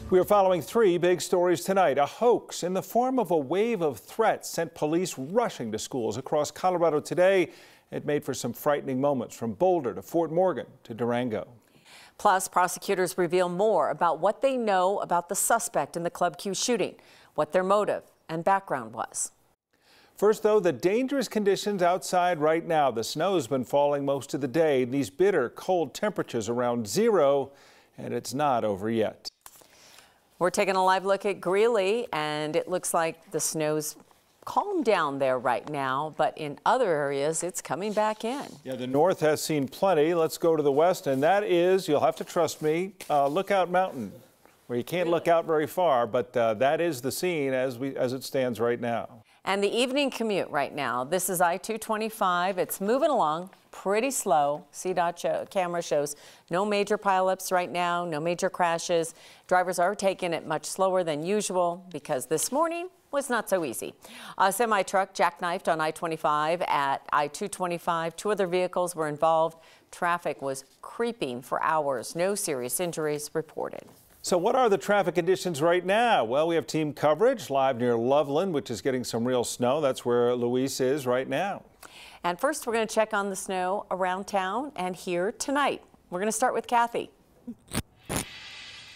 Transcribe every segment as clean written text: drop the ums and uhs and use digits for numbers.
We are following three big stories tonight. A hoax in the form of a wave of threats sent police rushing to schools across Colorado today. It made for some frightening moments from Boulder to Fort Morgan to Durango. Plus, prosecutors reveal more about what they know about the suspect in the Club Q shooting, what their motive and background was. First, though, the dangerous conditions outside right now. The snow's been falling most of the day. These bitter, cold temperatures around zero, and it's not over yet. We're taking a live look at Greeley, and it looks like the snow's calmed down there right now, but in other areas, it's coming back in. Yeah, the north has seen plenty. Let's go to the west, and that is, you'll have to trust me, Lookout Mountain, where you can't look out very far, but that is the scene as it stands right now. And the evening commute right now, this is I-225. It's moving along pretty slow. CDOT camera shows no major pileups right now, no major crashes. Drivers are taking it much slower than usual because this morning was not so easy. A semi-truck jackknifed on I-25 at I-225. Two other vehicles were involved. Traffic was creeping for hours. No serious injuries reported. So what are the traffic conditions right now? Well, we have team coverage live near Loveland, which is getting some real snow. That's where Luis is right now. And first, we're going to check on the snow around town and here tonight. We're going to start with Kathy.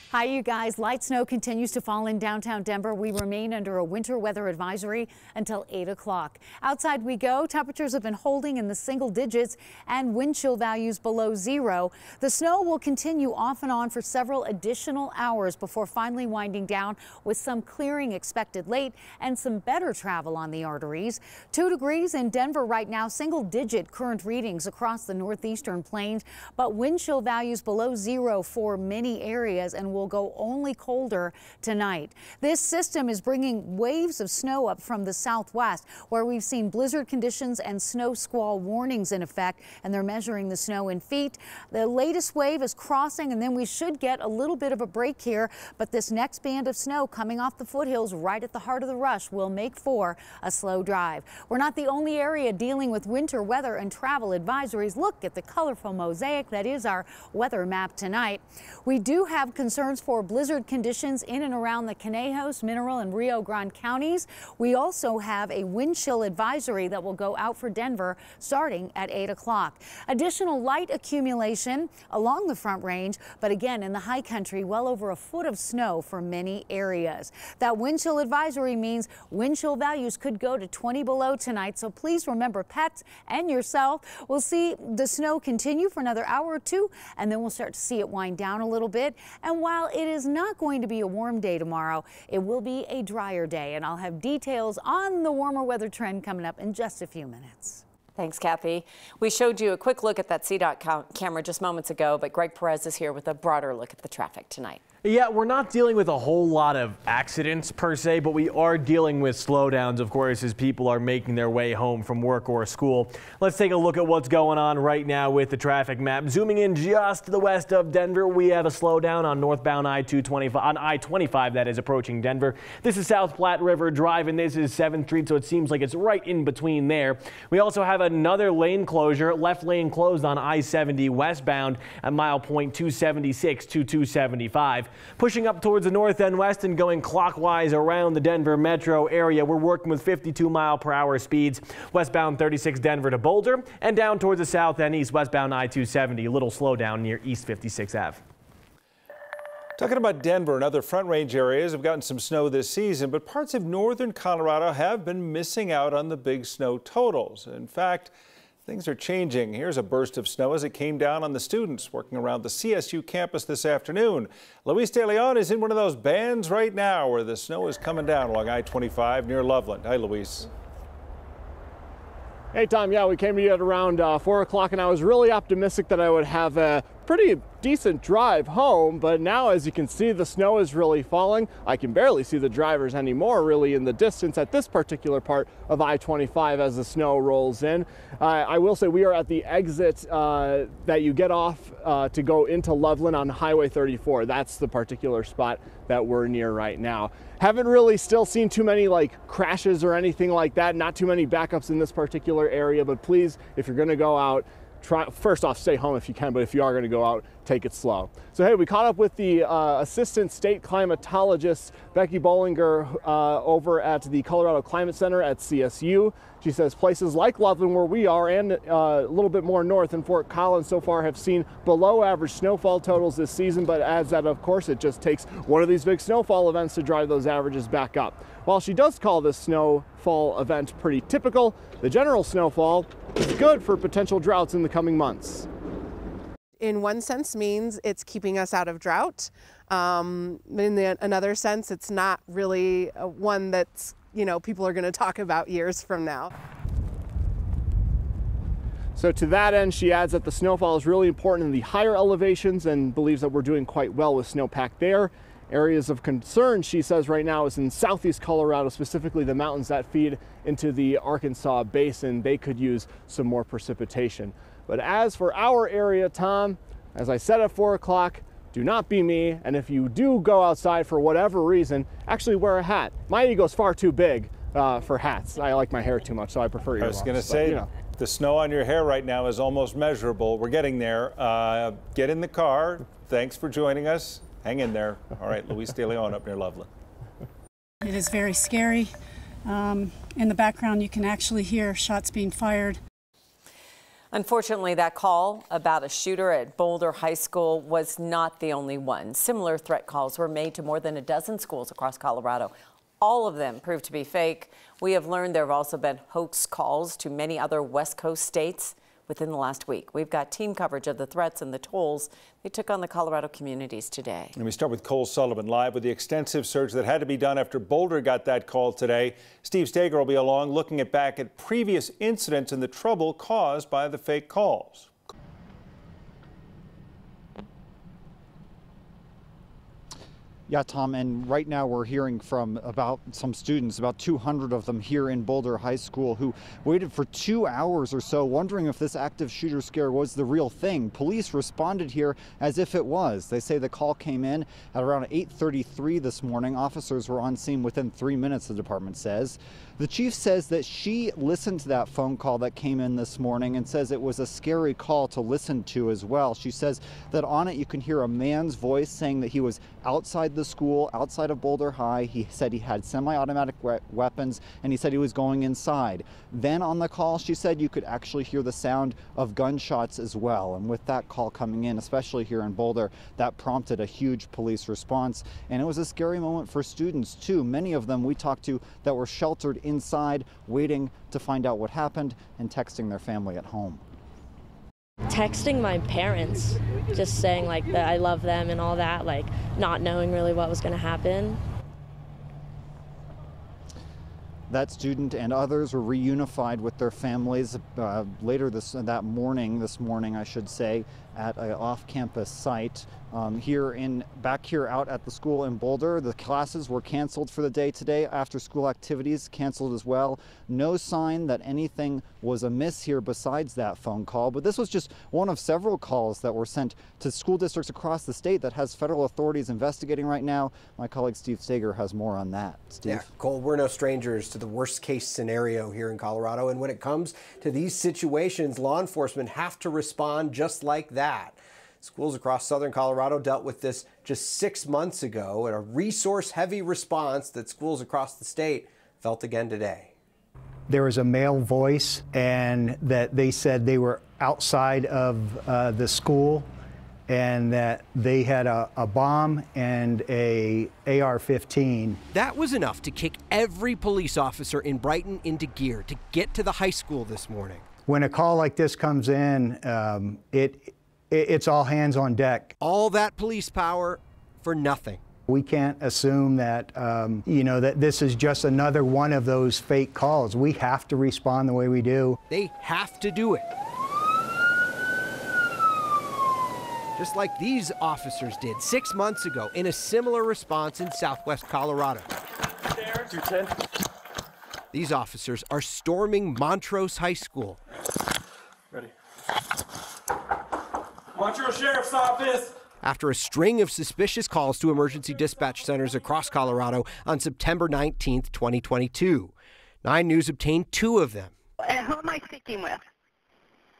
Hi, you guys. Light snow continues to fall in downtown Denver. We remain under a winter weather advisory until 8 o'clock. Outside we go. Temperatures have been holding in the single digits and wind chill values below zero. The snow will continue off and on for several additional hours before finally winding down with some clearing expected late and some better travel on the arteries. 2 degrees in Denver right now, single digit current readings across the northeastern plains, but wind chill values below zero for many areas and will go only colder tonight. This system is bringing waves of snow up from the southwest, where we've seen blizzard conditions and snow squall warnings in effect, and they're measuring the snow in feet. The latest wave is crossing, and then we should get a little bit of a break here, but this next band of snow coming off the foothills right at the heart of the rush will make for a slow drive. We're not the only area dealing with winter weather and travel advisories. Look at the colorful mosaic that is our weather map tonight. We do have concerns for blizzard conditions in and around the Conejos, Mineral, and Rio Grande counties. We also have a wind chill advisory that will go out for Denver starting at 8 o'clock. Additional light accumulation along the Front Range, but again in the high country, well over a foot of snow for many areas. That wind chill advisory means wind chill values could go to 20 below tonight, so please remember pets and yourself. We'll see the snow continue for another hour or two, and then we'll start to see it wind down a little bit. And while it is not going to be a warm day tomorrow, it will be a drier day, and I'll have details on the warmer weather trend coming up in just a few minutes. Thanks, Kathy. We showed you a quick look at that CDOT camera just moments ago, but Greg Perez is here with a broader look at the traffic tonight. Yeah, we're not dealing with a whole lot of accidents per se, but we are dealing with slowdowns, of course, as people are making their way home from work or school. Let's take a look at what's going on right now with the traffic map. Zooming in just to the west of Denver, we have a slowdown on northbound I-225, that is approaching Denver. This is South Platte River Drive, and this is 7th Street, so it seems like it's right in between there. We also have another lane closure, left lane closed on I-70 westbound at mile point 276 to 275. Pushing up towards the north and west and going clockwise around the Denver metro area, we're working with 52-mile-per-hour speeds. Westbound 36 Denver to Boulder, and down towards the south and east, westbound I-270. A little slowdown near East 56 Ave. Talking about Denver and other Front Range areas have gotten some snow this season, but parts of northern Colorado have been missing out on the big snow totals. In fact, things are changing. Here's a burst of snow as it came down on the students working around the CSU campus this afternoon. Luis De Leon is in one of those bands right now where the snow is coming down along I-25 near Loveland. Hi, Luis. Hey, Tom. Yeah, we came to you at around 4 o'clock, and I was really optimistic that I would have a pretty decent drive home, but now, as you can see, the snow is really falling. I can barely see the drivers anymore really in the distance at this particular part of I-25 as the snow rolls in. I will say we are at the exit that you get off to go into Loveland on Highway 34. That's the particular spot that we're near right now. Haven't really still seen too many like crashes or anything like that. Not too many backups in this particular area, but please, if you're going to go out, first off, stay home if you can, but if you are going to go out, take it slow. So hey, we caught up with the assistant state climatologist, Becky Bollinger, over at the Colorado Climate Center at CSU. She says places like Littleton, where we are, and a little bit more north in Fort Collins so far have seen below average snowfall totals this season, but adds that, of course, it just takes one of these big snowfall events to drive those averages back up. While she does call this snowfall event pretty typical, the general snowfall is good for potential droughts in the coming months. In one sense means it's keeping us out of drought. In another sense, it's not really one that's, people are going to talk about years from now. So to that end, she adds that the snowfall is really important in the higher elevations and believes that we're doing quite well with snowpack there. Areas of concern, she says, right now is in southeast Colorado, specifically the mountains that feed into the Arkansas basin. They could use some more precipitation. But as for our area, Tom, as I said at 4 o'clock, do not be me. And if you do go outside for whatever reason, actually wear a hat. My ego's far too big for hats. I like my hair too much, so I prefer earmuffs. I was going to say, the snow on your hair right now is almost measurable. We're getting there. Get in the car. Thanks for joining us. Hang in there. All right, Luis De Leon up near Loveland. It is very scary. In the background, you can actually hear shots being fired. Unfortunately, that call about a shooter at Boulder High School was not the only one. Similar threat calls were made to more than a dozen schools across Colorado. All of them proved to be fake. We have learned there have also been hoax calls to many other West Coast states within the last week. We've got team coverage of the threats and the tolls they took on the Colorado communities today. And we start with Cole Sullivan live with the extensive search that had to be done after Boulder got that call today. Steve Steger will be along looking back at previous incidents and the trouble caused by the fake calls. Yeah, Tom, and right now we're hearing from about some students, about 200 of them here in Boulder High School, who waited for 2 hours or so wondering if this active shooter scare was the real thing. Police responded here as if it was. They say the call came in at around 8:33 this morning. Officers were on scene within 3 minutes, the department says. The chief says that she listened to that phone call that came in this morning and says it was a scary call to listen to as well. She says that on it you can hear a man's voice saying that he was outside the school, outside of Boulder High. He said he had semi-automatic weapons and he said he was going inside. Then on the call, she said you could actually hear the sound of gunshots as well. And with that call coming in, especially here in Boulder, that prompted a huge police response. And it was a scary moment for students too. Many of them we talked to that were sheltered inside, waiting to find out what happened and texting their family at home. Texting my parents, just saying like that I love them and all that, like not knowing really what was going to happen. That student and others were reunified with their families later this morning, I should say, at an off-campus site back here out at the school in Boulder. The classes were canceled for the day today. After school activities canceled as well. No sign that anything was amiss here besides that phone call. But this was just one of several calls that were sent to school districts across the state that has federal authorities investigating right now. My colleague Steve Steger has more on that. Steve? Yeah, Cole, we're no strangers to the worst case scenario here in Colorado. And when it comes to these situations, law enforcement have to respond just like that. Schools across southern Colorado dealt with this just 6 months ago, and a resource-heavy response that schools across the state felt again today. There was a male voice, and that they said they were outside of the school, and that they had a bomb and a AR-15. That was enough to kick every police officer in Brighton into gear to get to the high school this morning. When a call like this comes in, it's all hands on deck. All that police power for nothing. We can't assume that, that this is just another one of those fake calls. We have to respond the way we do. They have to do it. Just like these officers did 6 months ago in a similar response in southwest Colorado. There, 210. These officers are storming Montrose High School. Ready. Montrose Sheriff's Office! After a string of suspicious calls to emergency dispatch centers across Colorado on September 19th, 2022. 9 News obtained 2 of them. Who am I speaking with?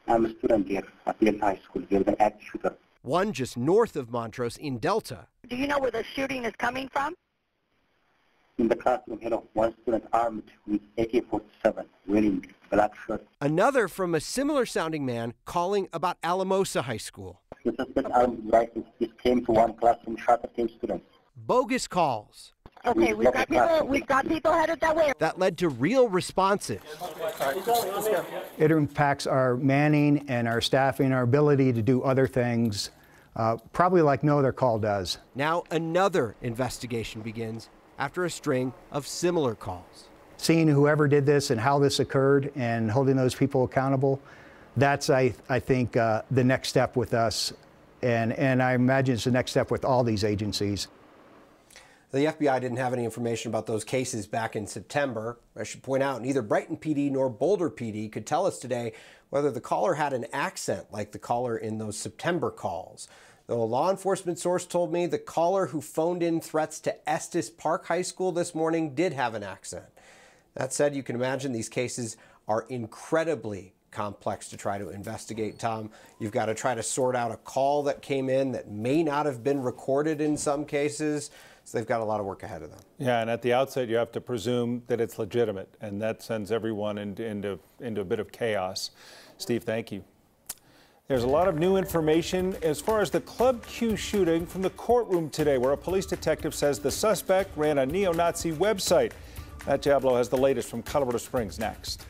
I'm a student here at Littleton High School. There's an active shooter. One just north of Montrose in Delta. Do you know where the shooting is coming from? In the classroom, one student armed with AK-47, wearing black shirt. Another from a similar sounding man calling about Alamosa High School. The suspect armed with rifles just came to one classroom, shot at 10 students. Bogus calls. Okay, we've got people headed that way. That led to real responses. It impacts our manning and our staffing, our ability to do other things, probably like no other call does. Now another investigation begins after a string of similar calls. Seeing whoever did this and how this occurred and holding those people accountable, that's, I think, the next step with us. And I imagine it's the next step with all these agencies. The FBI didn't have any information about those cases back in September. I should point out, neither Brighton PD nor Boulder PD could tell us today whether the caller had an accent like the caller in those September calls. Though a law enforcement source told me the caller who phoned in threats to Estes Park High School this morning did have an accent. That said, you can imagine these cases are incredibly complex to try to investigate, Tom. You've got to try to sort out a call that came in that may not have been recorded in some cases. So they've got a lot of work ahead of them. Yeah, and at the outset, you have to presume that it's legitimate, and that sends everyone into a bit of chaos. Steve, thank you. There's a lot of new information as far as the Club Q shooting from the courtroom today, where a police detective says the suspect ran a neo-Nazi website. Matt Jablow has the latest from Colorado Springs next.